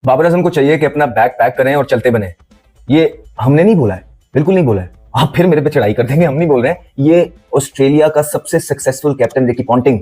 बाबर आजम को चाहिए कि अपना बैग पैक करें और चलते बने। ये हमने नहीं बोला है, बिल्कुल नहीं बोला है। आप फिर मेरे पे चढ़ाई कर देंगे, हम नहीं बोल रहे हैं। ये ऑस्ट्रेलिया का सबसे सक्सेसफुल कैप्टन रिकी पॉन्टिंग,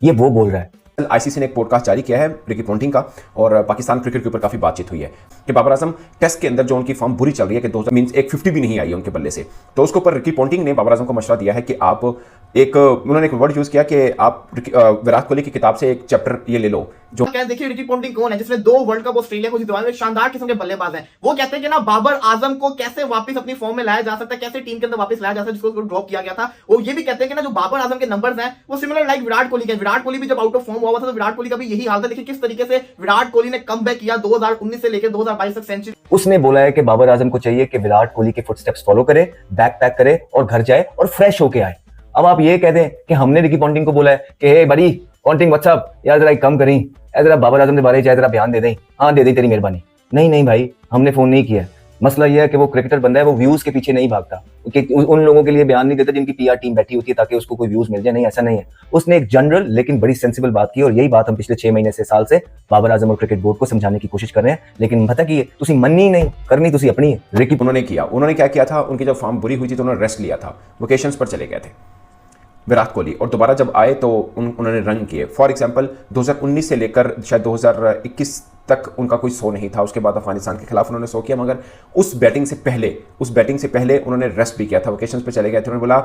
ये वो बोल रहा है। आईसीसी ने एक पॉडकास्ट जारी किया है रिकी पॉन्टिंग का, और पाकिस्तान क्रिकेट के ऊपर काफी बातचीत हुई है कि बाबर आजम टेस्ट के अंदर जो उनकी फॉर्म बुरी चल रही है कि 2000 मींस एक 50 भी नहीं आई है उनके बल्ले से, तो उसके ऊपर रिकी पॉन्टिंग ने बाबर आजम को मशवरा दिया है कि आप उन्होंने एक वर्ड यूज किया कि आप विराट कोहली की किताब से एक चैप्टर ये ले लो। जो देखिए रिकी पॉन्टिंग कौन है जिसने 2 वर्ल्ड कप ऑस्ट्रेलिया को जितवाए, शानदार किस्म के बल्लेबाज हैं। वो कहते हैं कि ना बाबर आजम को कैसे वापस अपनी फॉर्म में लाया जा सकता है, कैसे टीम के अंदर वापस लाया जा सकता है जिसको ड्रॉप किया गया था। वो ये भी कहते हैं कि ना जो बाबर आजम के नंबर्स हैं वो सिमिलर लाइक विराट कोहली के। विराट कोहली भी जब आउट ऑफ फॉर्म हुआ था तो विराट कोहली का भी यही हाल था, लेकिन किस तरीके से विराट कोहली ने कमबैक किया 2019 से लेकर 2022 तक सेंचुरी। उसने बोला है कि बाबर आजम को चाहिए कि विराट कोहली के फुटस्टेप्स फॉलो करे, बैक पैक करे और घर जाए और फ्रेश होके आए। अब आप ये कह दें कि हमने रिकी पॉन्टिंग को बोला है कि हे बड़ी पॉन्टिंग व्हाट्सअप यार जरा कम करी, जरा बाबर आजम के बारे में चाहे जरा बयान दे दें। हाँ दे दें, तेरी मेहरबानी। नहीं भाई, हमने फोन नहीं किया। मसला यह है कि वो क्रिकेटर बंदा है, वो व्यूज के पीछे नहीं भागता, उन लोगों के लिए बयान नहीं देता जिनकी पीआर टीम बैठी होती है ताकि उसको कोई व्यूज मिल जाए। नहीं, ऐसा नहीं है। उसने एक जनरल लेकिन बड़ी सेंसिबल बात की, और यही बात हम पिछले 6 महीने से साल से बाबर आजम और क्रिकेट बोर्ड को समझाने की कोशिश कर रहे हैं, लेकिन पता की तुसी मननी नहीं करनी, तुसी अपनी है। रिकी उन्होंने क्या किया था, उनकी जब फॉर्म बुरी हुई थी तो उन्होंने रेस्ट लिया था, वेकेशंस पर चले गए थे विराट कोहली, और दोबारा जब आए तो उन्होंने रन किए। फॉर एग्जांपल 2019 से लेकर शायद 2021 तक उनका कोई शो नहीं था। उसके बाद अफगानिस्तान के खिलाफ उन्होंने शो किया, मगर उस बैटिंग से पहले उन्होंने रेस्ट भी किया था, वेकेशंस पे चले गए थे। उन्होंने बोला,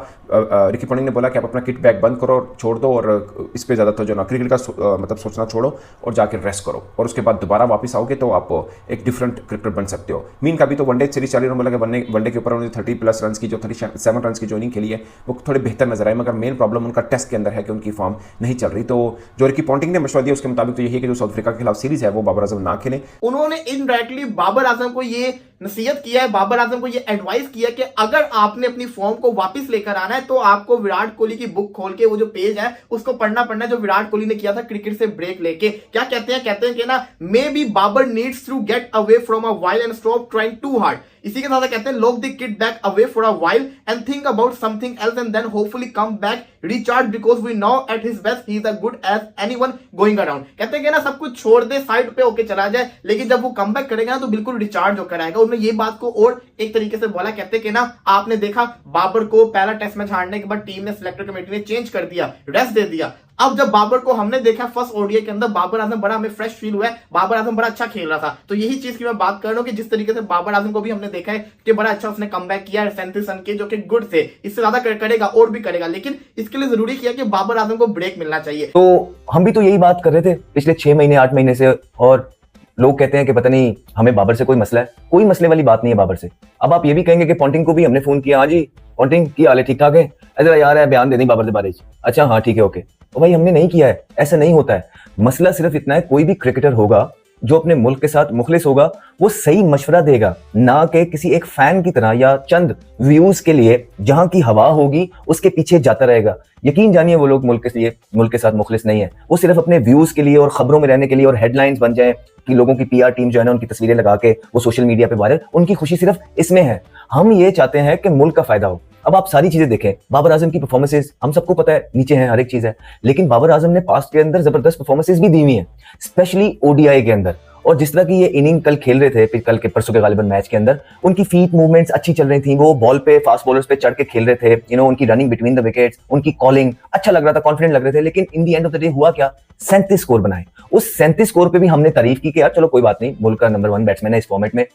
रिकी पॉन्टिंग ने बोला कि आप अपना किट बैग बंद करो, छोड़ दो, और इस पे ज़्यादा तो जो ना क्रिकेट का मतलब सोचना छोड़ो और जाके रेस्ट करो, और उसके बाद दोबारा वापस आओगे तो आप एक डिफरेंट क्रिकेटर बन सकते हो। मीन का भी तो वनडे सीरीज चली, उन्होंने बोला कि वनडे के ऊपर उन्होंने 30+ रन की, जो 37 रन की जो इनिंग खेली है वो थोड़े बेहतर नजर आए, मगर मेन प्रॉब्लम उनका टेस्ट के अंदर है कि उनकी फॉर्म नहीं चल रही। तो जो रिकी पॉन्टिंग ने मशवरा दिया उसके मुताबिक तो यही है कि जो साउथ अफ्रीका के खिलाफ सीरीज है वो बाबर आजम ना खेलें। उन्होंने इनडायरेक्टली बाबर आजम को ये नसीहत किया है, बाबर आजम को ये एडवाइस किया कि अगर आपने अपनी फॉर्म को वापस लेकर आना है तो आपको विराट कोहली की बुक खोल के वो जो पेज है उसको पढ़ना है जो विराट कोहली ने किया था क्रिकेट से ब्रेक लेके। क्या कहते हैं कि ना may be Babar needs to get away from a while and stop trying too hard. इसी के साथ कहते हैं lock the kit back away for a while and think about something else and then hopefully come back recharge because we know at his best he is a good as anyone going around. कहते हैं कि ना सब कुछ छोड़ दे, side पे होके चला जाए, लेकिन जब वो कम बैक करेगा ना तो बिल्कुल रिचार्ज होकर आएगा। उन्होंने ये बात को और एक तरीके से बोला, कहते हैं कि ना आपने देखा बाबर को पहला टेस्ट मैच हारने के बाद टीम ने, सिलेक्टर कमेटी ने चेंज कर दिया, रेस्ट दे दिया। अब जब बाबर को हमने देखा फर्स्ट ओडीआई के अंदर, बाबर आजम बड़ा हमें फ्रेश फील हुआ है, बाबर आजम बड़ा अच्छा खेल रहा था। तो यही चीज की मैं बात कर रहा हूं कि जिस तरीके से बाबर आजम को भी हमने देखा है कि बड़ा अच्छा उसने कमबैक किया 37 रन के, जो कि गुड थे। इससे ज्यादा करेगा और भी करेगा, लेकिन इसके लिए जरूरी किया कि बाबर आजम को ब्रेक मिलना चाहिए। तो हम भी तो यही बात कर रहे थे पिछले 6 महीने 8 महीने से, और लोग कहते हैं कि पता नहीं हमें बाबर से कोई मसला है। कोई मसले वाली बात नहीं है बाबर से। अब आप ये भी कहेंगे कि पॉन्टिंग को भी हमने फोन किया, हाँ जी पॉन्टिंग की हाल है, ठीक ठाक है, ऐसा यार है बयान दे दें बाबर के बारे में। अच्छा हाँ ठीक है ओके। तो भाई हमने नहीं किया है, ऐसा नहीं होता है। मसला सिर्फ इतना है, कोई भी क्रिकेटर होगा जो अपने मुल्क के साथ मुखलिस होगा वो सही मशवरा देगा, ना कि किसी एक फैन की तरह या चंद व्यूज के लिए जहां की हवा होगी उसके पीछे जाता रहेगा। यकीन जानिए वो लोग मुल्क के साथ मुखलिस नहीं है, वो सिर्फ अपने व्यूज के लिए और खबरों में रहने के लिए और हेडलाइंस बन जाए कि लोगों की पीआर टीम जो है ना उनकी तस्वीरें लगा के वो सोशल मीडिया पे वायरल, उनकी खुशी सिर्फ इसमें है। हम ये चाहते हैं कि मुल्क का फायदा हो। अब आप सारी चीजें देखें, बाबर आजम की परफॉर्मेंसेस हम सबको पता है नीचे है, हर एक चीज है, लेकिन बाबर आजम ने पास्ट के अंदर जबरदस्त परफॉर्मेंसेस भी दी हुई है, स्पेशली ओडीआई के अंदर। और जिस तरह की ये इनिंग कल खेल रहे थे, कल के परसों के गालिबन मैच के अंदर, उनकी फीट मूवमेंट्स अच्छी चल रही थी, वो बॉल पे फास्ट बॉलर्स पे चढ़ के खेल रहे थे, उनकी रनिंग बिटवीन द विकेट्स, उनकी कॉलिंग अच्छा लग रहा था, कॉन्फिडेंट लग रहे थे। लेकिन in the end of the day हुआ क्या, 37 स्कोर बनाए। उस 37 स्कोर पे भी हमने तारीफ की कि यार चलो कोई बात नहीं, मुल्क का नंबर 1 बैट्समैन है इस फॉर्मेट में,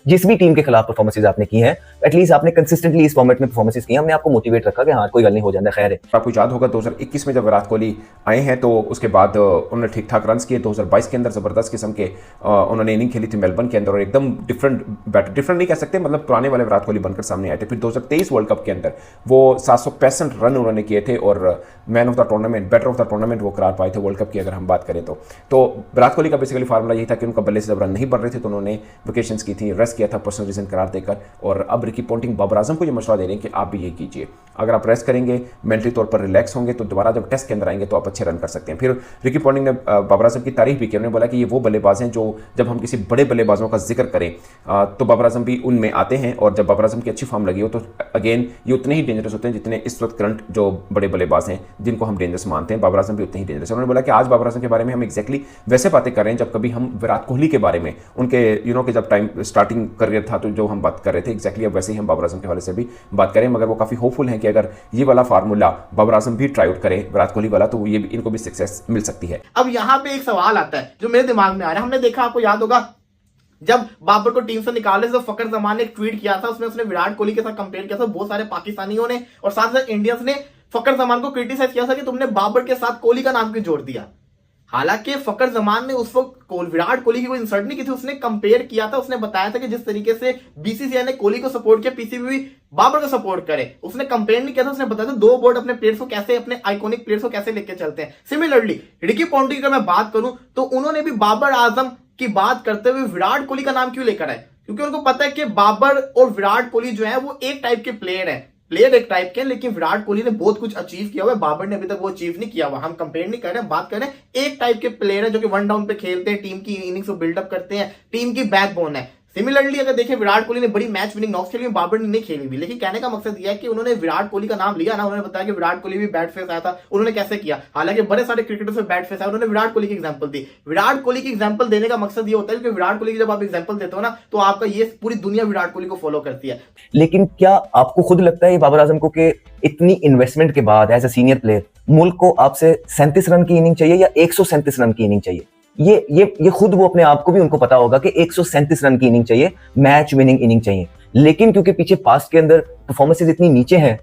जिस भी टीम के खिलाफ परफॉर्मेंसेस आपने की हैं, एटलीस्ट आपने कंसिस्टेंटली इस फॉर्मेट में परफॉर्मेंसेस की, हमने आपको मोटिवेट रखा कि हाँ कोई गल नहीं, हो जाता, खैर है। आपको याद होगा 2021 में जब विराट कोहली आए हैं तो उसके बाद उन्होंने ठीक ठाक रन किए। 2022 के अंदर जबरदस्त किस्म के उन्होंने इनिंग खेली थी मेलबर्न के अंदर, और एकदम डिफरेंट नहीं कह सकते, मतलब पुराने वाले विराट कोहली बनकर सामने आए थे। फिर 2023 वर्ल्ड कप के अंदर वो 765 रन उन्होंने किए थे, और man of the tournament, better of the tournament वो करार पाए थे वर्ल्ड कप की अगर हम बात करें तो विराट कोहली का बेसिकली फार्मूला यही था कि उनका बल्ले से जब रन नहीं बन रहे थे तो उन्होंने वेकेशंस की थी, रेस्ट किया था पर्सनल रीजन करार देकर। और अब रिकी पॉन्टिंग बाबर आजम को ये मशवरा दे रहे हैं कि आप भी यही कीजिए, अगर आप रेस्ट करेंगे, मेंटली तौर पर रिलैक्स होंगे तो दोबारा जब टेस्ट के अंदर आएंगे तो आप अच्छे रन कर सकते हैं। फिर रिकी पॉन्टिंग ने बाबर आजम की तारीफ भी की, उन्होंने बोला कि ये वो बल्लेबाज हैं जो तो जब हम किसी बड़े बल्लेबाजों का जिक्र करें तो बाबर आजम भी उनमें आते हैं, और जब बाबर आजम की अच्छी फॉर्म लगी हो तो अगेन ये उतने ही डेंजरस होते हैं जितने इस वक्त करंट जो बड़े बल्लेबाज हैं जिनको हम डेंजरस मानते हैं, बाबर आजम भी उतने ही डेंजरस है। उन्होंने बोला कि आज बाबर आजम के बारे में हम एक्जैक्टली वैसे बातें कर रहे हैं जब कभी हम विराट कोहली के बारे में उनके के जब टाइम स्टार्टिंग करियर था तो जो हम बात कर रहे थे एक्जैक्टली अब वैसे ही हम बाबर आजम के हवाले से भी बात करें, मगर वो काफ़ी होपफुल हैं कि अगर ये वाला फार्मूला बाबर आजम भी ट्राई आउट करे विराट कोहली वाला तो ये भी इनको भी सक्सेस मिल सकती है। अब यहाँ पे एक सवाल आता है जो मेरे दिमाग में आ रहा है। हमने देखा, आपको याद होगा जब बाबर को टीम से निकाले तो फकर जमान ने एक ट्वीट किया था, उसमें उसने विराट कोहली के साथ कंपेयर किया था। बहुत सारे पाकिस्तानियों ने और साथ साथ इंडियंस ने फकर जमान को क्रिटिसाइज किया था कि तुमने बाबर के साथ कोहली का नाम क्यों जोड़ दिया। हालांकि फकर जमान ने उस वक्त विराट कोहली की कोई इंसल्ट नहीं की थी, उसने कंपेयर किया था। उसने बताया था कि जिस तरीके से बीसीसीआई ने कोहली को सपोर्ट किया, पीसीबी भी बाबर को सपोर्ट करे। उसने कंपेयर नहीं किया था, उसने बताया था दो बोर्ड अपने प्लेयर्स को कैसे, अपने आइकॉनिक प्लेयर्स को कैसे लेके चलते हैं। सिमिलरली रिकी पॉन्टिंग की अगर मैं बात करूं तो उन्होंने भी बाबर आजम की बात करते हुए विराट कोहली का नाम क्यों लेकर आए, क्योंकि उनको पता है कि बाबर और विराट कोहली जो है वो एक टाइप के प्लेयर है, प्लेयर एक टाइप के, लेकिन विराट कोहली ने बहुत कुछ अचीव किया हुआ है, बाबर ने अभी तक वो अचीव नहीं किया हुआ। हम कंपेयर नहीं कर रहे हैं, बात कर रहे हैं एक टाइप के प्लेयर है जो कि वन डाउन पे खेलते हैं, टीम की इनिंग्स को बिल्डअप करते हैं, टीम की बैकबोन है। सिमिलरली अगर देखें विराट कोहली ने बड़ी मैच विनिंग नॉक्स खेली, बाबर ने नहीं खेली भी, लेकिन कहने का मकसद यह है कि उन्होंने विराट कोहली का नाम लिया ना, उन्होंने बताया कि विराट कोहली भी बैड फेस आया था, उन्होंने कैसे किया। हालांकि बड़े सारे क्रिकेटर्स में बैड फेस आया, उन्होंने विराट कोहली की एग्जांपल दी। विराट कोहली की एग्जांपल देने का मकसद ये होता है कि विराट कोहली की जब आप एग्जांपल देते हो ना तो आपका ये पूरी दुनिया विराट कोहली को फॉलो करती है। लेकिन क्या आपको खुद लगता है बाबर आजम को कि इतनी इन्वेस्टमेंट के बाद एज ए सीनियर प्लेयर मुल्क को आपसे 37 रन की इनिंग चाहिए या 137 रन की इनिंग चाहिए? ये खुद वो अपने आप को भी उनको पता होगा कि 137 रन की इनिंग चाहिए, मैच विनिंग इनिंग चाहिए। लेकिन क्योंकि पीछे पास्ट के अंदर परफॉर्मेंसेस इतनी नीचे हैं,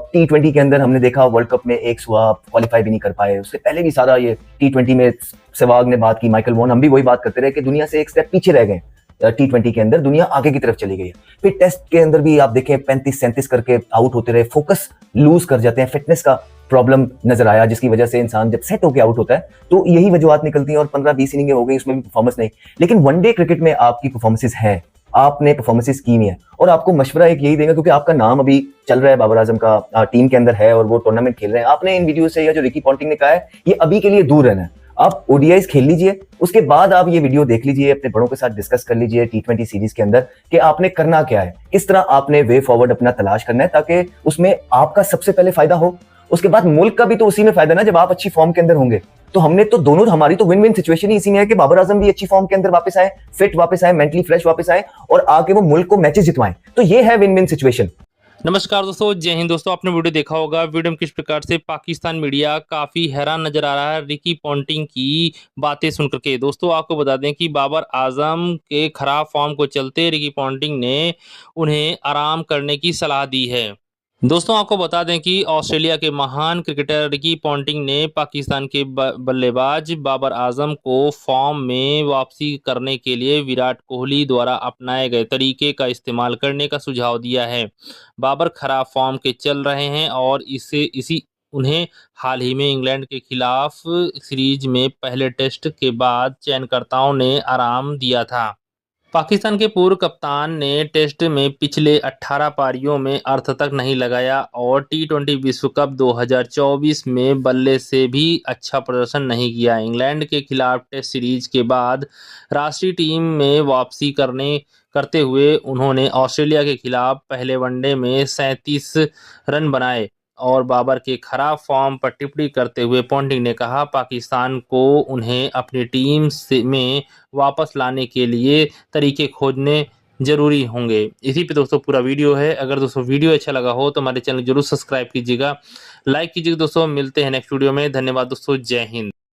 T20 के अंदर हमने देखा वर्ल्ड कप में एक हुआ, क्वालिफाई भी नहीं कर पाए। उससे पहले भी सारा ये T20 में सहवाग ने बात की, माइकल वॉन, हम भी वही बात करते रहे कि दुनिया से एक स्टेप पीछे रह गए। T20 के अंदर दुनिया आगे की तरफ चली गई है। फिर टेस्ट के अंदर भी आप देखें 35-37 करके आउट होते रहे, फोकस लूज कर जाते हैं, फिटनेस का प्रॉब्लम नजर आया जिसकी वजह से इंसान जब सेट होकर आउट होता है तो यही वजूहत निकलती हैं और 15-20 इनिंगें हो गई, उसमें भी परफॉर्मेंस नहीं। लेकिन वनडे क्रिकेट में आपकी परफॉर्मेंसेस हैं, आपने परफॉर्मेंसेस की है, और आपको मशवरा एक यही देगा क्योंकि आपका नाम अभी चल रहा है, बाबर आजम का टीम के अंदर है और वो टूर्नामेंट खेल रहे हैं। आपने इन वीडियो से या जो रिकी पॉन्टिंग ने कहा है ये अभी के लिए दूर रहना है। आप ओडीआईज खेल लीजिए, उसके बाद आप ये वीडियो देख लीजिए, अपने बड़ों के साथ डिस्कस कर लीजिए T20 सीरीज के अंदर कि आपने करना क्या है, किस तरह आपने वे फॉरवर्ड अपना तलाश करना है ताकि उसमें आपका सबसे पहले फायदा हो, उसके बाद मुल्क का भी तो उसी में फायदा ना जब आप अच्छी फॉर्म के अंदर होंगे। तो हमने तो दोनों, हमारी तो विन विन सिचुएशन ही इसी में है कि बाबर आजम भी अच्छी फॉर्म के अंदर वापस आए, फिट वापस आए, मेंटली फ्रेश वापस आए और आके वो मुल्क को मैचेस जितवाएं। तो ये है विन विन सिचुएशन। नमस्कार दोस्तों, जय हिंद। दोस्तों आपने वीडियो देखा होगा, वीडियो में किस प्रकार से पाकिस्तान मीडिया काफ़ी हैरान नजर आ रहा है रिकी पॉन्टिंग की बातें सुनकर के। दोस्तों आपको बता दें कि बाबर आजम के खराब फॉर्म को चलते रिकी पॉन्टिंग ने उन्हें आराम करने की सलाह दी है। दोस्तों आपको बता दें कि ऑस्ट्रेलिया के महान क्रिकेटर रिकी पॉन्टिंग ने पाकिस्तान के बल्लेबाज बाबर आजम को फॉर्म में वापसी करने के लिए विराट कोहली द्वारा अपनाए गए तरीके का इस्तेमाल करने का सुझाव दिया है। बाबर खराब फॉर्म के चल रहे हैं और उन्हें हाल ही में इंग्लैंड के खिलाफ सीरीज में पहले टेस्ट के बाद चयनकर्ताओं ने आराम दिया था। पाकिस्तान के पूर्व कप्तान ने टेस्ट में पिछले 18 पारियों में अर्थ तक नहीं लगाया और T20 विश्व कप 2024 में बल्ले से भी अच्छा प्रदर्शन नहीं किया। इंग्लैंड के खिलाफ टेस्ट सीरीज के बाद राष्ट्रीय टीम में वापसी करते हुए उन्होंने ऑस्ट्रेलिया के खिलाफ पहले वनडे में 37 रन बनाए और बाबर के खराब फॉर्म पर टिप्पणी करते हुए पॉन्टिंग ने कहा पाकिस्तान को उन्हें अपनी टीम में वापस लाने के लिए तरीके खोजने जरूरी होंगे। इसी पे दोस्तों पूरा वीडियो है। अगर दोस्तों वीडियो अच्छा लगा हो तो हमारे चैनल जरूर सब्सक्राइब कीजिएगा, लाइक कीजिएगा। दोस्तों मिलते हैं नेक्स्ट वीडियो में। धन्यवाद दोस्तों, जय हिंद।